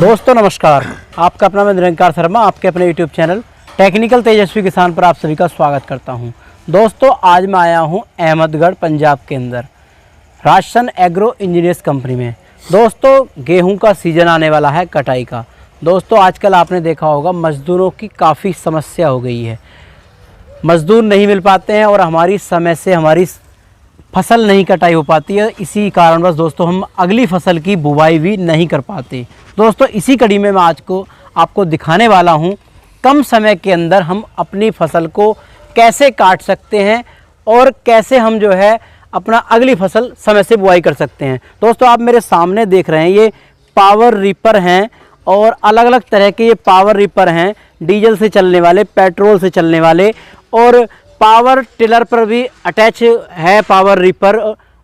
दोस्तों नमस्कार, आपका अपना मैं निरंकार शर्मा आपके अपने यूट्यूब चैनल टेक्निकल तेजस्वी किसान पर आप सभी का स्वागत करता हूं। दोस्तों आज मैं आया हूं अहमदगढ़ पंजाब के अंदर राजसन एग्रो इंजीनियर्स कंपनी में। दोस्तों गेहूं का सीज़न आने वाला है कटाई का। दोस्तों आजकल आपने देखा होगा मज़दूरों की काफ़ी समस्या हो गई है, मज़दूर नहीं मिल पाते हैं और हमारी समय से हमारी फसल नहीं कटाई हो पाती है। इसी कारणवश दोस्तों हम अगली फसल की बुवाई भी नहीं कर पाते। दोस्तों इसी कड़ी में मैं आज को आपको दिखाने वाला हूं कम समय के अंदर हम अपनी फसल को कैसे काट सकते हैं और कैसे हम जो है अपना अगली फसल समय से बुवाई कर सकते हैं। दोस्तों आप मेरे सामने देख रहे हैं ये पावर रीपर हैं और अलग अलग तरह के ये पावर रीपर हैं, डीजल से चलने वाले, पेट्रोल से चलने वाले और पावर टिलर पर भी अटैच है पावर रीपर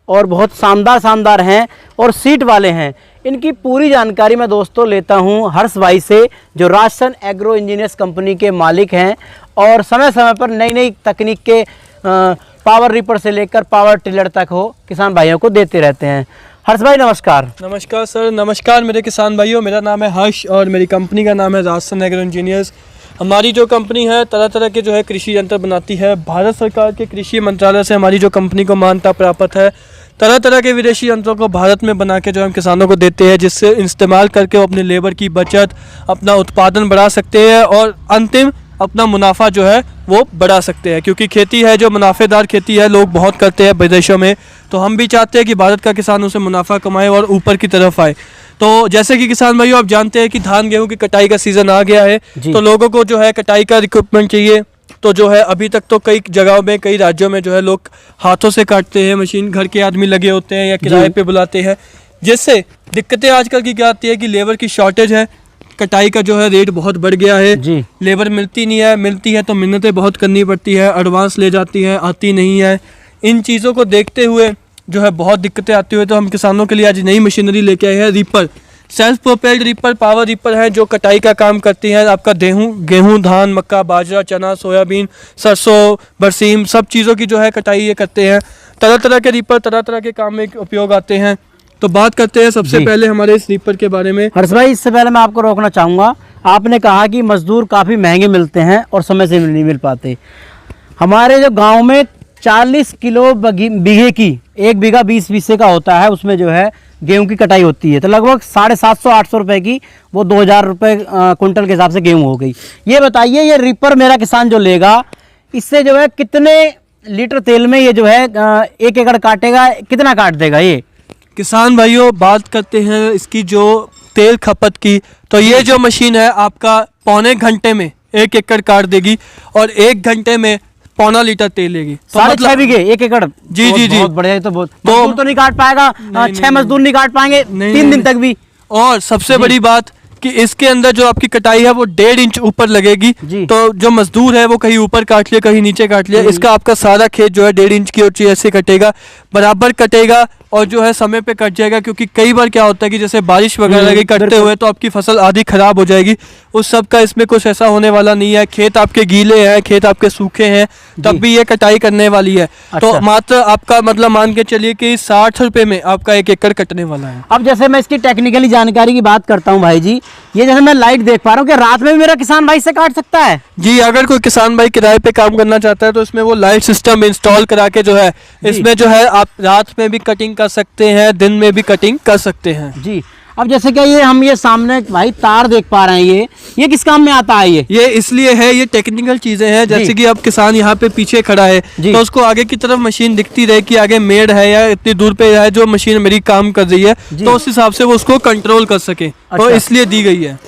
और बहुत शानदार हैं और सीट वाले हैं। इनकी पूरी जानकारी मैं दोस्तों लेता हूं हर्ष भाई से जो राजसन एग्रो इंजीनियर्स कंपनी के मालिक हैं और समय समय पर नई तकनीक के पावर रीपर से लेकर पावर टिलर तक हो किसान भाइयों को देते रहते हैं। हर्ष भाई नमस्कार। नमस्कार सर, नमस्कार मेरे किसान भाइयों। मेरा नाम है हर्ष और मेरी कंपनी का नाम है राजसन एग्रो इंजीनियर्स। हमारी जो कंपनी है तरह तरह के जो है कृषि यंत्र बनाती है। भारत सरकार के कृषि मंत्रालय से हमारी जो कंपनी को मान्यता प्राप्त है। तरह तरह के विदेशी यंत्रों को भारत में बना के जो हम किसानों को देते हैं, जिससे इस्तेमाल करके वो अपने लेबर की बचत, अपना उत्पादन बढ़ा सकते हैं और अंतिम अपना मुनाफा जो है वो बढ़ा सकते हैं। क्योंकि खेती है जो मुनाफेदार खेती है, लोग बहुत करते हैं विदेशों में, तो हम भी चाहते हैं कि भारत का किसान उसे मुनाफा कमाए और ऊपर की तरफ आए। तो जैसे कि किसान भाइयों आप जानते हैं कि धान गेहूं की कटाई का सीज़न आ गया है, तो लोगों को जो है कटाई का इक्विपमेंट चाहिए। तो जो है अभी तक तो कई जगहों में, कई राज्यों में जो है लोग हाथों से काटते हैं, मशीन घर के आदमी लगे होते हैं या किराए पे बुलाते हैं, जिससे दिक्कतें आजकल की क्या आती है कि लेबर की शॉर्टेज है, कटाई का जो है रेट बहुत बढ़ गया है, लेबर मिलती नहीं है, मिलती है तो मिन्नतें बहुत करनी पड़ती है, एडवांस ले जाती है, आती नहीं है। इन चीज़ों को देखते हुए जो है बहुत दिक्कतें आती हुई तो हम किसानों के लिए आज नई मशीनरी लेके आए हैं। Reaper, self propelled reaper, power reaper है जो कटाई का काम करती है। आपका गेहूं, धान, मक्का, बाजरा, चना, सोयाबीन, सरसों, बरसीम, सब चीज़ों की जो है कटाई ये करते हैं। तरह तरह के रीपर तरह तरह के काम में उपयोग आते हैं। तो बात करते हैं सबसे पहले हमारे इस रीपर के बारे में। हर्ष भाई इससे पहले मैं आपको रोकना चाहूँगा, आपने कहा कि मजदूर काफ़ी महंगे मिलते हैं और समय से नहीं मिल पाते। हमारे जो गाँव में 40 किलो बीघे की, एक बीघा 20 बीसे का होता है, उसमें जो है गेहूं की कटाई होती है, तो लगभग 750-800 रुपए की वो 2000 रुपये कुंटल के हिसाब से गेहूं हो गई। ये बताइए ये रीपर मेरा किसान जो लेगा इससे जो है कितने लीटर तेल में ये जो है 1 एकड़ काटेगा, कितना काट देगा ये? किसान भाइयों बात करते हैं इसकी जो तेल खपत की, तो ये जो मशीन है आपका पौने घंटे में 1 एकड़ काट देगी और 1 घंटे में 1.25 लीटर तेल लेगी। तो 6.5 बीघे 1 एकड़? जी जी जी, बहुत बढ़िया। तो बहुत मजदूर तो नहीं काट पाएगा, 6 मजदूर नहीं काट पाएंगे 3 दिन तक भी। और सबसे बड़ी बात कि इसके अंदर जो आपकी कटाई है वो 1.5 इंच ऊपर लगेगी, तो जो मजदूर है वो कहीं ऊपर काट लिया कहीं नीचे काट लिया, इसका आपका सारा खेत जो है 1.5 इंच की ऊंचाई ऐसे कटेगा, बराबर कटेगा और जो है समय पे कट जाएगा। क्योंकि कई बार क्या होता है कि जैसे बारिश वगैरह लगी कटते हुए तो आपकी फसल आधी खराब हो जाएगी, उस सब का इसमें कुछ ऐसा होने वाला नहीं है। खेत आपके गीले हैं, खेत आपके सूखे हैं, तब भी ये कटाई करने वाली है। तो मात्र आपका मतलब मान के चलिए कि 60 रुपए में आपका 1 एकड़ कटने वाला है। अब जैसे मैं इसकी टेक्निकली जानकारी की बात करता हूँ भाई जी, ये जैसे मैं लाइट देख पा रहा हूँ कि रात में भी मेरा किसान भाई से काट सकता है? जी, अगर कोई किसान भाई किराए पे काम करना चाहता है तो इसमें वो लाइट सिस्टम इंस्टॉल करा के जो है इसमें जो है आप रात में भी कटिंग कर सकते हैं, दिन में भी कटिंग कर सकते हैं। जी, अब जैसे कि ये हम ये सामने भाई तार देख पा रहे हैं, ये किस काम में आता है? ये इसलिए है, ये टेक्निकल चीजें हैं। जैसे कि अब किसान यहाँ पे पीछे खड़ा है तो उसको आगे की तरफ मशीन दिखती रहे कि आगे मेड़ है या इतनी दूर पे है जो मशीन मेरी काम कर रही है, तो उस हिसाब से वो उसको कंट्रोल कर सके, तो इसलिए दी गई है।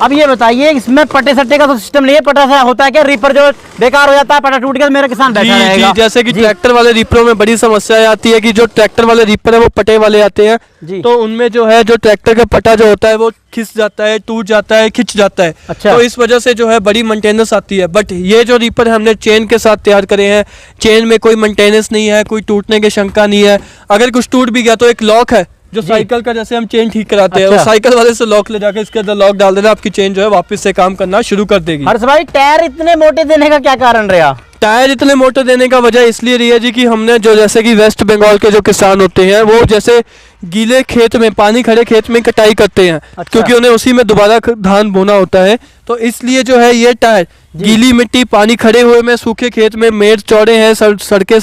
अब ये बताइए इसमें पट्टे सट्टे का तो सिस्टम नहीं है? पट्टा सा होता है क्या? रीपर जो बेकार हो जाता है, पट्टा टूट गया मेरा किसान बैठा रहेगा। जैसे कि ट्रैक्टर वाले रीपरों में बड़ी समस्या आती है कि जो ट्रैक्टर वाले रीपर है वो पट्टे वाले आते हैं, तो उनमें जो है जो ट्रैक्टर का पट्टा जो होता है वो खिंच जाता है, टूट जाता है, खिंच जाता है। तो इस वजह से जो है बड़ी मेंटेनेंस आती है। बट ये जो रीपर हमने चेन के साथ तैयार करे हैं, चेन में कोई मेंटेनेंस नहीं है, कोई टूटने की शंका नहीं है। अगर कुछ टूट भी गया तो एक लॉक है जो साइकिल का, जैसे हम चेन ठीक कराते हैं, वो साइकिल वाले से लॉक ले जाकर इसके अंदर लॉक डाल देना, आपकी चेन जो है वापस से काम करना शुरू कर देगी। हर्ष भाई टायर इतने मोटे देने का क्या कारण रहा? टायर इतने मोटे देने का वजह इसलिए रही है जी कि हमने जो जैसे कि वेस्ट बंगाल के जो किसान होते हैं वो जैसे गीले खेत में, पानी खड़े खेत में कटाई करते हैं, क्योंकि उन्हें उसी में दोबारा धान बोना होता है। तो इसलिए जो है ये टायर गीली मिट्टी, पानी खड़े हुए में, सूखे खेत में, मेड़ चौड़े हैं, सड़कें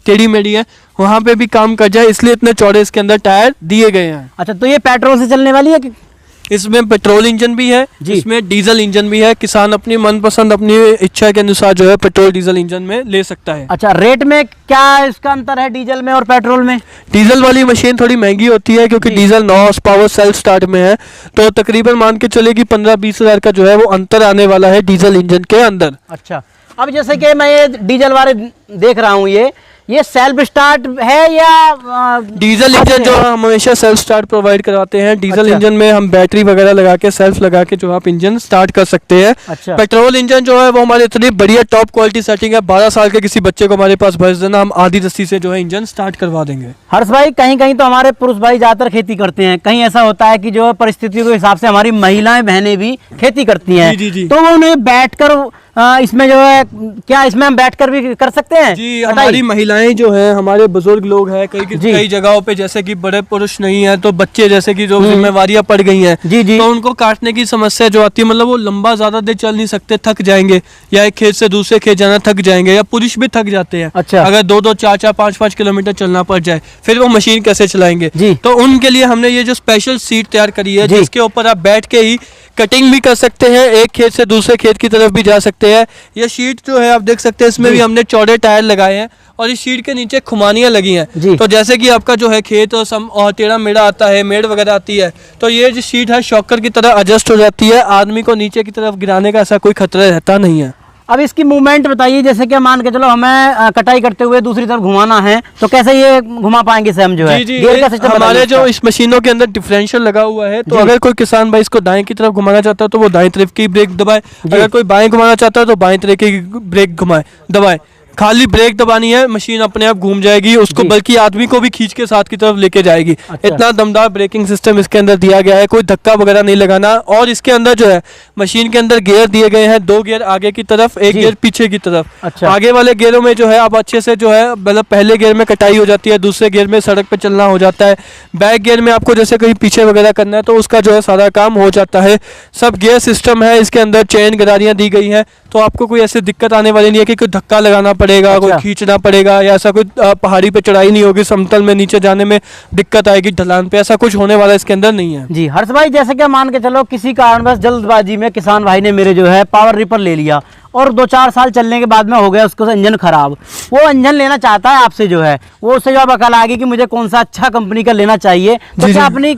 टेढ़ी मेढ़ी हैं, वहाँ पे भी काम कर जाए, इसलिए इतने चौड़े इसके अंदर टायर दिए गए हैं। अच्छा, तो ये पेट्रोल से चलने वाली है कि? इसमें पेट्रोल इंजन भी है, इसमें डीजल इंजन भी है। किसान अपनी मनपसंद, अपनी इच्छा के अनुसार जो है पेट्रोल डीजल इंजन में ले सकता है। अच्छा, रेट में क्या इसका अंतर है डीजल में और पेट्रोल में? डीजल वाली मशीन थोड़ी महंगी होती है क्योंकि diesel 9 horse power self start में है, तो तकरीबन मान के चले कि 15-20 हज़ार का जो है वो अंतर आने वाला है डीजल इंजन के अंदर। अच्छा, अब जैसे कि मैं ये डीजल वाले देख रहा हूँ, ये सेल्फ स्टार्ट है या डीजल इंजन जो हम हमेशा सेल्फ स्टार्ट प्रोवाइड करवाते हैं। डीजल अच्छा। इंजन में हम बैटरी वगैरह लगा के सेल्फ लगा के जो आप इंजन स्टार्ट कर सकते हैं। अच्छा। पेट्रोल इंजन जो है वो हमारे इतनी बढ़िया टॉप क्वालिटी सेटिंग है, 12 साल के किसी बच्चे को हमारे पास भेज देना, हम आधी रस्सी से जो है इंजन स्टार्ट करवा देंगे। हर्ष भाई, कहीं कहीं तो हमारे पुरुष भाई ज्यादातर खेती करते हैं, कहीं ऐसा होता है कि जो परिस्थितियों के हिसाब से हमारी महिलाएं बहनें भी खेती करती हैं, जी। तो वो उन्हें बैठकर इसमें जो है, क्या इसमें हम बैठकर भी कर सकते हैं? जी, हमारी महिलाएं जो हैं, हमारे बुजुर्ग लोग हैं, कई जगहों पे जैसे कि बड़े पुरुष नहीं है तो बच्चे जैसे कि जो जिम्मेवारियां पड़ गई हैं, जी। तो उनको काटने की समस्या जो आती है, मतलब वो लंबा ज्यादा देर चल नहीं सकते, थक जाएंगे, या एक खेत से दूसरे खेत जाना थक जाएंगे, या पुरुष भी थक जाते हैं। अच्छा। अगर 2-2, 4-4, 5-5 किलोमीटर चलना पड़ जाए, फिर वो मशीन कैसे चलाएंगे? तो उनके लिए हमने ये जो स्पेशल सीट तैयार करी है, जिसके ऊपर आप बैठ के ही कटिंग भी कर सकते हैं, एक खेत से दूसरे खेत की तरफ भी जा सकते हैं। ये शीट जो है आप देख सकते हैं, इसमें भी हमने चौड़े टायर लगाए हैं और इस शीट के नीचे खुमानियां लगी हैं। तो जैसे कि आपका जो है खेत और टेढ़ा मेढ़ा आता है, मेड़ वगैरह आती है, तो ये जो शीट है शॉकर की तरह एडजस्ट हो जाती है, आदमी को नीचे की तरफ गिराने का ऐसा कोई खतरा रहता नहीं है। अब इसकी मूवमेंट बताइए, जैसे कि मान के चलो हमें कटाई करते हुए दूसरी तरफ घुमाना है, तो कैसे ये घुमा पाएंगे से हम जो है? गियर का सिस्टम हमारे जो इस मशीनों के अंदर डिफरेंशियल लगा हुआ है, तो अगर कोई किसान भाई इसको दाएं की तरफ घुमाना चाहता है तो वो दाएं तरफ की ब्रेक दबाए, अगर कोई बाएं घुमाना चाहता है तो बाएं तरफ की ब्रेक दबाए। खाली ब्रेक दबानी है, मशीन अपने आप घूम जाएगी, उसको बल्कि आदमी को भी खींच के साथ की तरफ लेके जाएगी। अच्छा। इतना दमदार ब्रेकिंग सिस्टम इसके अंदर दिया गया है, कोई धक्का वगैरह नहीं लगाना। और इसके अंदर जो है मशीन के अंदर गियर दिए गए हैं, 2 गियर आगे की तरफ, 1 गियर पीछे की तरफ। अच्छा। आगे वाले गियरों में जो है आप अच्छे से जो है, मतलब पहले गियर में कटाई हो जाती है, दूसरे गियर में सड़क पे चलना हो जाता है, बैक गियर में आपको जैसे कहीं पीछे वगैरह करना है तो उसका जो है सारा काम हो जाता है। सब गियर सिस्टम है, इसके अंदर चेन गरारियां दी गई हैं, तो आपको कोई ऐसी दिक्कत आने वाली नहीं है कि कोई धक्का लगाना पड़ेगा। अच्छा। कोई खींचना पड़ेगा, या ऐसा कोई पहाड़ी पे चढ़ाई नहीं होगी, समतल में नीचे जाने में दिक्कत आएगी, ढलान पे, ऐसा कुछ होने वाला इसके अंदर नहीं है। जी हर्ष भाई, जैसे कि मान के चलो किसी कारणवश जल्दबाजी में किसान भाई ने मेरे जो है पावर रिपर ले लिया और 2-4 साल चलने के बाद में हो गया उसको इंजन खराब, वो इंजन लेना चाहता है आपसे जो है, वो उससे जब अकल आ गई कि मुझे कौन सा अच्छा कंपनी का लेना चाहिए, तो क्या अपनी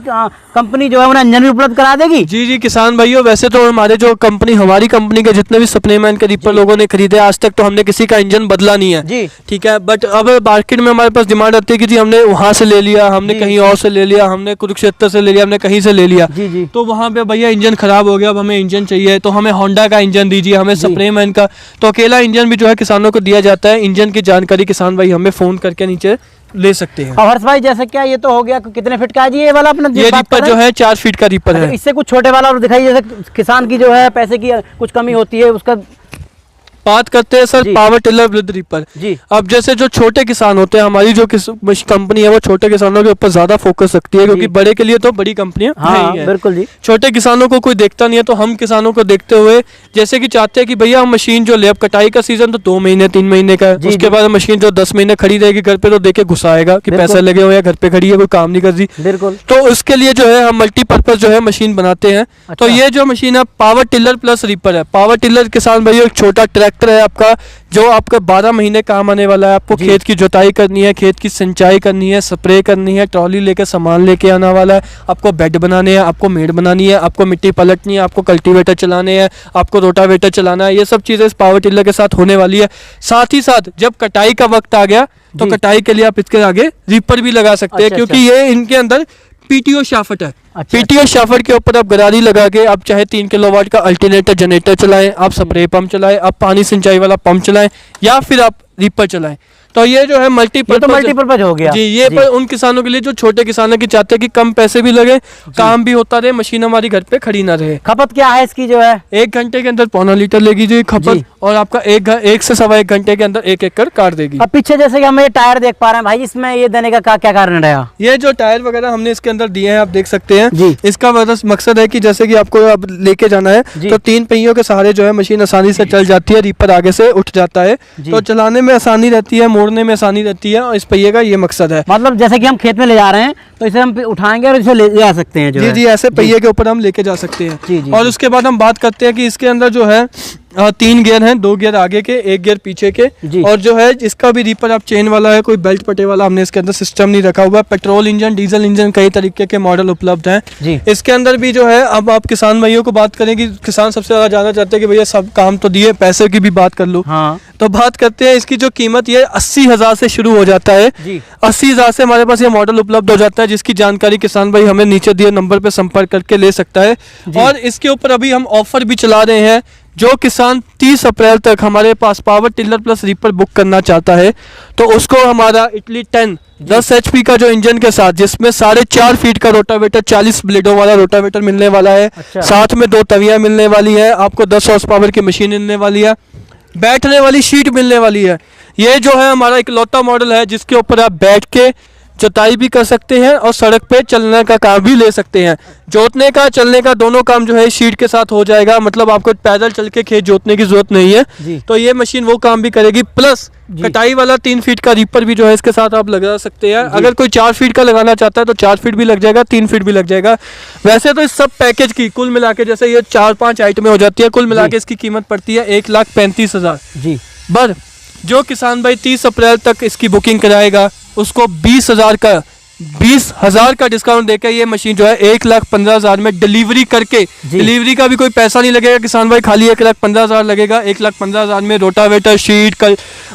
कंपनी जो है उन्हें इंजन भी उपलब्ध करा देगी? जी किसान भाइयों, वैसे तो हमारे जो हमारी कंपनी के जितने भी सप्लीमेंट के रिपर लोगों ने खरीदे, आज तक तो हमने किसी का इंजन बदला नहीं है जी। ठीक है, बट अब मार्केट में हमारे पास डिमांड आती है कि जी हमने वहां से ले लिया, हमने कहीं और से ले लिया, हमने कुरुक्षेत्र से ले लिया, हमने कहीं से ले लिया, तो वहाँ पे भैया इंजन खराब हो गया, अब हमें इंजन चाहिए, तो हमें होंडा का इंजन दीजिए, हमें सप्लीमेंट का। तो अकेला इंजन भी जो है किसानों को दिया जाता है। इंजन की जानकारी किसान भाई हमें फोन करके नीचे ले सकते हैं। हर्ष भाई, जैसे क्या ये तो हो गया, कितने फीट का है जी ये वाला अपना? ये रिपर जो है 4 फीट का रिपर है। इससे कुछ छोटे वाला और दिखाइए, जैसे किसान की जो है पैसे की कुछ कमी होती है उसका बात करते हैं sir power tiller with reaper जी। अब जैसे जो छोटे किसान होते हैं, हमारी जो कंपनी है वो छोटे किसानों के ऊपर ज्यादा फोकस रखती है, क्योंकि बड़े के लिए तो बड़ी कंपनियां नहीं है। बिल्कुल जी। छोटे किसानों को कोई देखता नहीं है, तो हम किसानों को देखते हुए जैसे कि चाहते हैं कि भैया हम मशीन जो ले, अब कटाई का सीजन तो 2 महीने 3 महीने का है, उसके बाद मशीन जो 10 महीने खड़ी रहेगी घर पे, तो देखे घुसाएगा कि पैसे लगे हुए हैं, घर पे खड़ी है, कोई काम नहीं कर रही। बिल्कुल। तो उसके लिए जो है हम मल्टीपर्पज जो है मशीन बनाते हैं। तो ये जो मशीन है पावर टिलर प्लस रिपर है। पावर टिलर किसान भाई एक छोटा ट्रैक्टर है आपका, जो आपका 12 महीने काम आने वाला है। आपको खेत की जुताई करनी है, खेत की सिंचाई करनी है, स्प्रे करनी है, ट्रॉली लेके सामान लेके आना वाला है, आपको बेड बनाने हैं, आपको मेड़ बनानी है, आपको मिट्टी पलटनी है, आपको कल्टीवेटर चलाने हैं, आपको रोटावेटर चलाना है। ये सब चीज़ें इस पावर टिलर के साथ होने वाली है। साथ ही साथ जब कटाई का वक्त आ गया तो कटाई के लिए आप इसके आगे रीपर भी लगा सकते हैं, क्योंकि ये इनके अंदर पीटीओ शाफ्ट है। पीटीओ शाफ्ट के ऊपर आप गरारी लगा के आप चाहे 3 किलोवाट का अल्टरनेटर जनरेटर चलाएं, आप स्प्रे पंप चलाएं, आप पानी सिंचाई वाला पंप चलाएं, या फिर आप रीपर चलाएं। तो ये जो है ये मल्टीपर्पज, तो मल्टीपर्पज हो गया जी। ये पर उन किसानों के लिए जो छोटे किसान है कि चाहते हैं कि कम पैसे भी लगे, काम भी होता रहे, मशीन हमारी घर पे खड़ी ना रहे। खपत क्या है इसकी जो है? 1 घंटे के अंदर 0.25 लीटर लेगी जी खपत, जी। और आपका 1 से सवा 1 घंटे के अंदर 1 एकड़ काट देगी। अब पीछे जैसे कि हम ये टायर देख पा रहे हैं भाई, इसमें ये देने का क्या कारण रहा? ये जो टायर वगैरह हमने इसके अंदर दिए हैं आप देख सकते हैं जी। इसका मकसद है कि जैसे कि आपको अब लेके जाना है जी। तो 3 पहियों के सहारे जो है मशीन आसानी से चल जाती है, रीपर आगे से उठ जाता है, जी। तो चलाने में आसानी रहती है, मोड़ने में आसानी रहती है, और इस पहिए का ये मकसद है। मतलब जैसे कि हम खेत में ले जा रहे हैं तो इसे हम उठाएंगे और इसे ले जा सकते हैं जो जी है। जी, ऐसे पहिए के ऊपर हम लेके जा सकते हैं। जी, जी, और जी। उसके बाद हम बात करते हैं कि इसके अंदर जो है 3 गियर हैं, 2 गियर आगे के, 1 गियर पीछे के, जी। और जो है इसका भी रीपर आप चेन वाला है, कोई बेल्ट पटे वाला हमने इसके अंदर सिस्टम नहीं रखा हुआ। पेट्रोल इंजन, डीजल इंजन, कई तरीके के मॉडल उपलब्ध हैं जी। इसके अंदर भी जो है। अब आप किसान भाइयों को बात करें कि किसान सबसे ज़्यादा जानना चाहते हैं कि भैया सब काम तो दिए, पैसे की भी बात कर लो। हाँ तो बात करते हैं इसकी जो कीमत, ये 80,000 से शुरू हो जाता है। जी। 80,000 से हमारे पास ये मॉडल उपलब्ध हो जाता है, जिसकी जानकारी किसान भाई हमें नीचे दिए नंबर पे संपर्क करके ले सकता है। और इसके ऊपर अभी हम ऑफर भी चला रहे हैं। जो किसान 30 अप्रैल तक हमारे पास power tiller plus reaper book करना चाहता है तो उसको हमारा इटली 10 HP का जो इंजन के साथ, जिसमें 4.5 फीट का रोटावेटर, 40 ब्लेडों वाला रोटावेटर मिलने वाला है। अच्छा। साथ में 2 तवियां मिलने वाली है, आपको 10 हॉर्स पावर की मशीन मिलने वाली है, बैठने वाली शीट मिलने वाली है। ये जो है हमारा इकलौता मॉडल है जिसके ऊपर आप बैठ के जुताई भी कर सकते हैं और सड़क पे चलने का काम भी ले सकते हैं। जोतने का, चलने का दोनों काम जो है शीट के साथ हो जाएगा, मतलब आपको पैदल चल के खेत जोतने की जरूरत नहीं है। जी। तो ये मशीन वो काम भी करेगी, प्लस जी। कटाई वाला 3 फीट का रीपर भी जो है इसके साथ आप लगा सकते हैं। अगर कोई 4 फीट का लगाना चाहता है तो 4 फीट भी लग जाएगा, 3 फीट भी लग जाएगा। वैसे तो इस सब पैकेज की कुल मिला के, जैसे ये 4-5 आइटमें हो जाती है, कुल मिला के इसकी कीमत पड़ती है 1,35,000। जी। पर जो किसान भाई 30 अप्रैल तक इसकी बुकिंग कराएगा उसको 20,000 का डिस्काउंट देकर ये मशीन जो है 1,15,000 में डिलीवरी करके, डिलीवरी का भी कोई पैसा नहीं लगेगा किसान भाई, खाली 1,15,000 लगेगा। 1,15,000 में रोटावेटर, शीट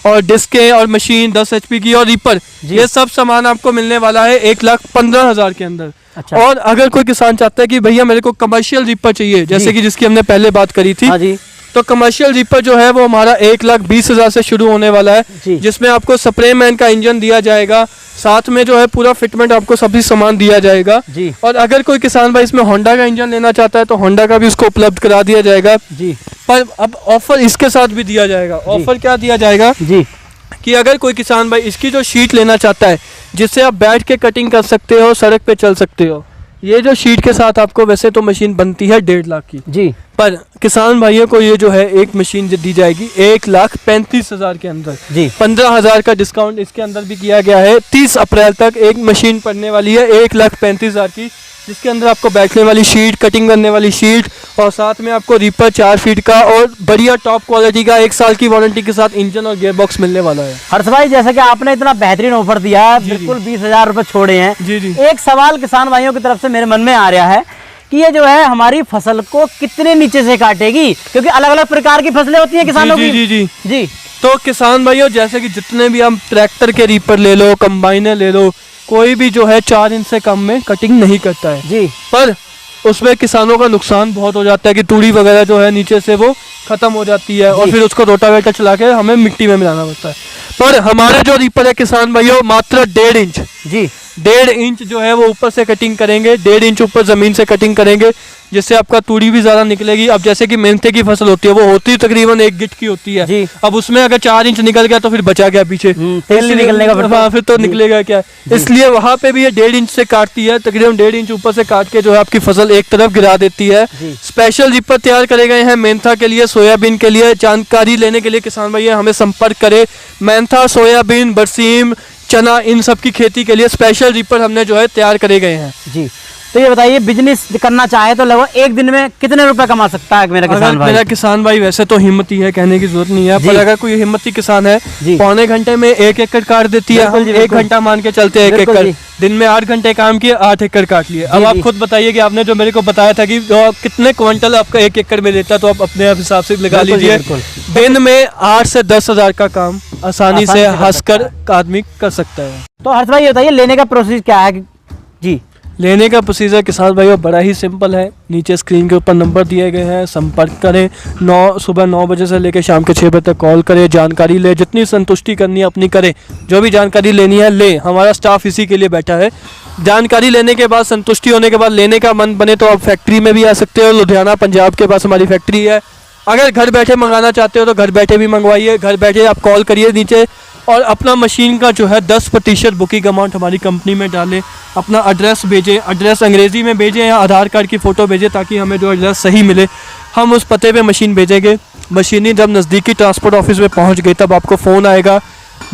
और डिस्कें और मशीन 10 HP की और रीपर, ये सब सामान आपको मिलने वाला है 1,15,000 के अंदर। अच्छा। और अगर कोई किसान चाहता है कि भैया मेरे को कमर्शियल रीपर चाहिए, जैसे कि जिसकी हमने पहले बात करी थी, हाँ जी। तो कमर्शियल रीपर जो है वो हमारा 1,20,000 से शुरू होने वाला है, जिसमें आपको स्प्रे मैन का इंजन दिया जाएगा, साथ में जो है पूरा फिटमेंट आपको सभी सामान दिया जाएगा जी। और अगर कोई किसान भाई इसमें होंडा का इंजन लेना चाहता है तो होंडा का भी उसको उपलब्ध करा दिया जाएगा जी। पर अब ऑफर इसके साथ भी दिया जाएगा। ऑफर क्या दिया जाएगा जी कि अगर कोई किसान भाई इसकी जो शीट लेना चाहता है जिससे आप बैठ के कटिंग कर सकते हो, सड़क पे चल सकते हो, ये जो शीट के साथ आपको वैसे तो मशीन बनती है 1.5 लाख की जी, पर किसान भाइयों को ये जो है एक मशीन दी जाएगी 1,35,000 के अंदर जी। 15,000 का डिस्काउंट इसके अंदर भी किया गया है। 30 अप्रैल तक एक मशीन पड़ने वाली है 1,35,000 की, जिसके अंदर आपको बैठने वाली शीट, कटिंग करने वाली शीट और साथ में आपको रीपर 4 फीट का और बढ़िया टॉप क्वालिटी का 1 साल की वारंटी के साथ इंजन और गियर बॉक्स मिलने वाला है। हर्ष भाई, जैसे कि आपने इतना बेहतरीन ऑफर दिया है, बिल्कुल 20,000 रुपए छोड़े हैं। जी जी। एक सवाल किसान भाइयों की तरफ से मेरे मन में आ रहा है कि ये जो है हमारी फसल को कितने नीचे से काटेगी, क्योंकि अलग अलग प्रकार की फसलें होती हैं किसानों की। जी जी जी। तो किसान भाइयों जैसे कि जितने भी हम ट्रैक्टर के रीपर ले लो, कंबाइनर ले लो, कोई भी जो है 4 इंच से कम में कटिंग नहीं करता है जी। पर उसमें किसानों का नुकसान बहुत हो जाता है कि तूड़ी वगैरह जो है नीचे से वो खत्म हो जाती है और फिर उसको रोटावेटर चला के हमें मिट्टी में मिलाना पड़ता है। पर हमारे जो रीपर है किसान भाइयों मात्र 1.5 इंच जी 1.5 इंच जो है वो ऊपर से कटिंग करेंगे, 1.5 इंच ऊपर जमीन से कटिंग करेंगे, जिससे आपका तूड़ी भी ज्यादा निकलेगी। अब जैसे कि मेंथे की फसल होती है वो होती तकरीबन 1 गिट की होती है जी। अब उसमें अगर 4 इंच निकल गया तो फिर बचा गया पीछे, तेल नहीं निकलने का फिर तो। हाँ फिर तो निकलेगा क्या, इसलिए वहां पे भी ये 1.5 इंच से काटती है, तकरीबन 1.5 इंच ऊपर से काट के जो है आपकी फसल एक तरफ गिरा देती है। स्पेशल रीपर तैयार करे गए हैं मेंथा के लिए, सोयाबीन के लिए। जानकारी लेने के लिए किसान भैया हमें संपर्क करे। मेंथा, सोयाबीन, बरसीम, चना, इन सब की खेती के लिए स्पेशल रीपर हमने जो है तैयार करे गए हैं। जी। तो ये बताइए, बिजनेस करना चाहे तो लगभग एक दिन में कितने रुपए कमा सकता है मेरा किसान भाई? मेरा किसान भाई वैसे तो हिम्मती है, कहने की जरूरत नहीं है, पर अगर कोई हिम्मती किसान है पौने घंटे में 1 एकड़ काट देती है। 1 घंटा मान के चलते हैं 1 एकड़, दिन में 8 घंटे काम किए, 8 एकड़ काट लिए। अब आप खुद बताइए कि आपने जो मेरे को बताया था कि कितने क्विंटल आपका 1 एकड़ में देता, तो आप अपने हिसाब से लगा लीजिए। दिन में 8 से 10,000 का काम आसानी से हंसकर आदमी कर सकता है। तो हर्ष भाई ये बताइए, लेने का प्रोसेस क्या है? जी। लेने का प्रोसीजर किसान भाइयों बड़ा ही सिंपल है। नीचे स्क्रीन के ऊपर नंबर दिए गए हैं, संपर्क करें। सुबह 9 बजे से लेकर शाम के 6 बजे तक कॉल करें, जानकारी ले, जितनी संतुष्टि करनी है अपनी करें, जो भी जानकारी लेनी है ले। हमारा स्टाफ इसी के लिए बैठा है। जानकारी लेने के बाद, संतुष्टि होने के बाद, लेने का मन बने तो आप फैक्ट्री में भी आ सकते हो। लुधियाना पंजाब के पास हमारी फैक्ट्री है। अगर घर बैठे मंगाना चाहते हो तो घर बैठे भी मंगवाइए। घर बैठे आप कॉल करिए नीचे और अपना मशीन का जो है 10% बुकिंग अमाउंट हमारी कंपनी में डालें। अपना एड्रेस भेजें, एड्रेस अंग्रेज़ी में भेजें या आधार कार्ड की फ़ोटो भेजें ताकि हमें जो एड्रेस सही मिले। हम उस पते पे मशीन भेजेंगे। मशीनें जब नज़दीकी ट्रांसपोर्ट ऑफिस में पहुंच गई तब आपको फ़ोन आएगा।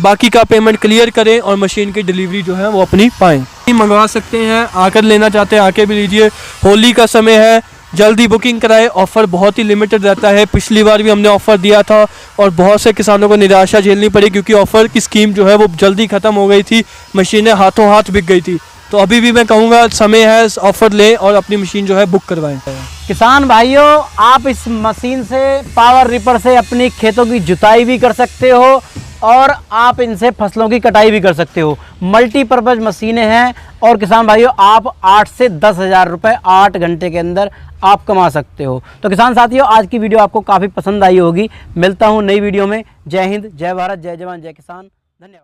बाकी का पेमेंट क्लियर करें और मशीन की डिलीवरी जो है वो अपनी पाएँ। मंगवा सकते हैं, आकर लेना चाहते हैं आके भी लीजिए। होली का समय है, जल्दी बुकिंग कराएं। ऑफ़र बहुत ही लिमिटेड रहता है। पिछली बार भी हमने ऑफ़र दिया था और बहुत से किसानों को निराशा झेलनी पड़ी क्योंकि ऑफ़र की स्कीम जो है वो जल्दी ख़त्म हो गई थी, मशीनें हाथों हाथ बिक गई थी। तो अभी भी मैं कहूँगा समय है, ऑफ़र लें और अपनी मशीन जो है बुक करवाएं। किसान भाइयों, आप इस मशीन से, पावर रिपर से अपनी खेतों की जुताई भी कर सकते हो और आप इनसे फसलों की कटाई भी कर सकते हो। मल्टीपर्पज़ मशीनें हैं और किसान भाइयों आप 8 से 10 हज़ार रुपये 8 घंटे के अंदर आप कमा सकते हो। तो किसान साथियों, आज की वीडियो आपको काफ़ी पसंद आई होगी। मिलता हूँ नई वीडियो में। जय हिंद, जय भारत, जय जवान, जय किसान। धन्यवाद।